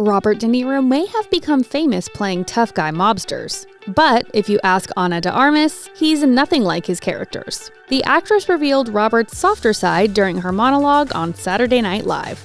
Robert De Niro may have become famous playing tough guy mobsters. But if you ask Ana de Armas, he's nothing like his characters. The actress revealed Robert's softer side during her monologue on Saturday Night Live.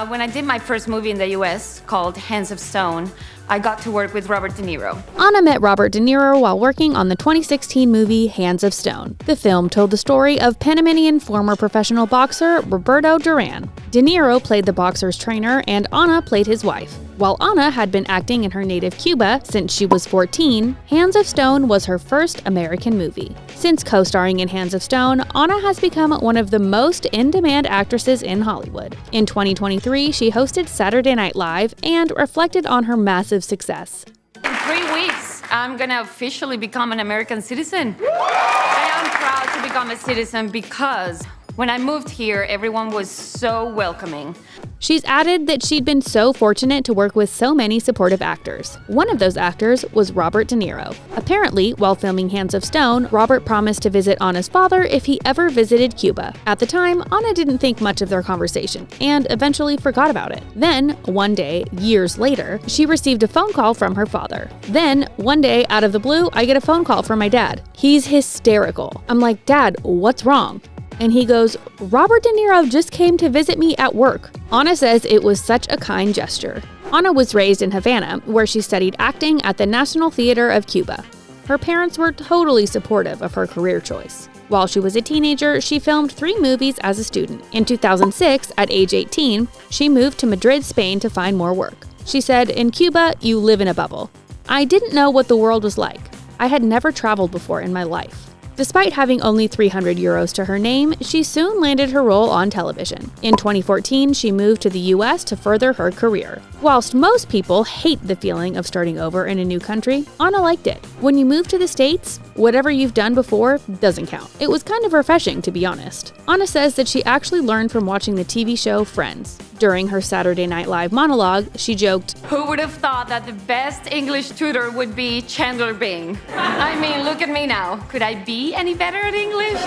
When I did my first movie in the US called Hands of Stone, I got to work with Robert De Niro. Ana met Robert De Niro while working on the 2016 movie Hands of Stone. The film told the story of Panamanian former professional boxer Roberto Duran. De Niro played the boxer's trainer and Ana played his wife. While Ana had been acting in her native Cuba since she was 14, Hands of Stone was her first American movie. Since co-starring in Hands of Stone, Ana has become one of the most in-demand actresses in Hollywood. In 2023, she hosted Saturday Night Live and reflected on her massive success. In 3 weeks, I'm gonna officially become an American citizen. I am proud to become a citizen because when I moved here, everyone was so welcoming. She's added that she'd been so fortunate to work with so many supportive actors. One of those actors was Robert De Niro. Apparently, while filming Hands of Stone, Robert promised to visit Ana's father if he ever visited Cuba. At the time, Ana didn't think much of their conversation and eventually forgot about it. Then, one day, years later, she received a phone call from her father. Then, one day, out of the blue, I get a phone call from my dad. He's hysterical. I'm like, "Dad, what's wrong?" And he goes, "Robert De Niro just came to visit me at work." Ana says it was such a kind gesture. Ana was raised in Havana, where she studied acting at the National Theater of Cuba. Her parents were totally supportive of her career choice. While she was a teenager, she filmed 3 movies as a student. In 2006, at age 18, she moved to Madrid, Spain to find more work. She said, "In Cuba, you live in a bubble. I didn't know what the world was like. I had never traveled before in my life." Despite having only 300 euros to her name, she soon landed her role on television. In 2014, she moved to the US to further her career. Whilst most people hate the feeling of starting over in a new country, Ana liked it. When you move to the States, whatever you've done before doesn't count. It was kind of refreshing, to be honest. Ana says that she actually learned from watching the TV show Friends. During her Saturday Night Live monologue, she joked, "Who would have thought that the best English tutor would be Chandler Bing? I mean, look at me now. Could I be any better at English?"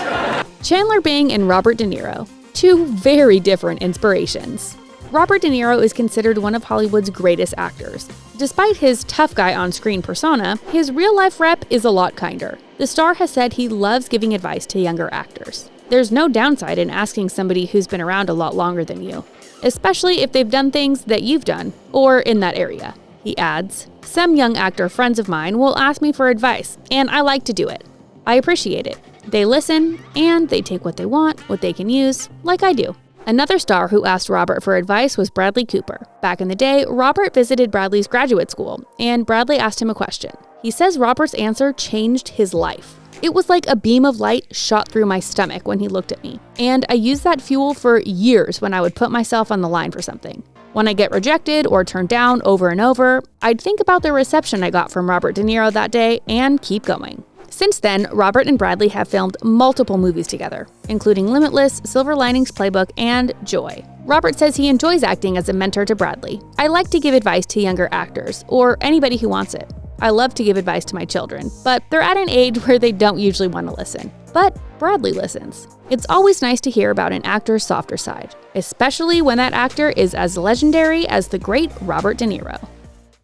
Chandler Bing and Robert De Niro, 2 very different inspirations. Robert De Niro is considered one of Hollywood's greatest actors. Despite his tough guy on-screen persona, his real-life rep is a lot kinder. The star has said he loves giving advice to younger actors. There's no downside in asking somebody who's been around a lot longer than you, especially if they've done things that you've done, or in that area. He adds, "Some young actor friends of mine will ask me for advice, and I like to do it. I appreciate it. They listen, and they take what they want, what they can use, like I do." Another star who asked Robert for advice was Bradley Cooper. Back in the day, Robert visited Bradley's graduate school, and Bradley asked him a question. He says Robert's answer changed his life. "It was like a beam of light shot through my stomach when he looked at me, and I used that fuel for years when I would put myself on the line for something. When I get rejected or turned down over and over, I'd think about the reception I got from Robert De Niro that day and keep going." Since then, Robert and Bradley have filmed multiple movies together, including Limitless, Silver Linings Playbook, and Joy. Robert says he enjoys acting as a mentor to Bradley. "I like to give advice to younger actors, or anybody who wants it. I love to give advice to my children, but they're at an age where they don't usually want to listen. But Bradley listens." It's always nice to hear about an actor's softer side, especially when that actor is as legendary as the great Robert De Niro.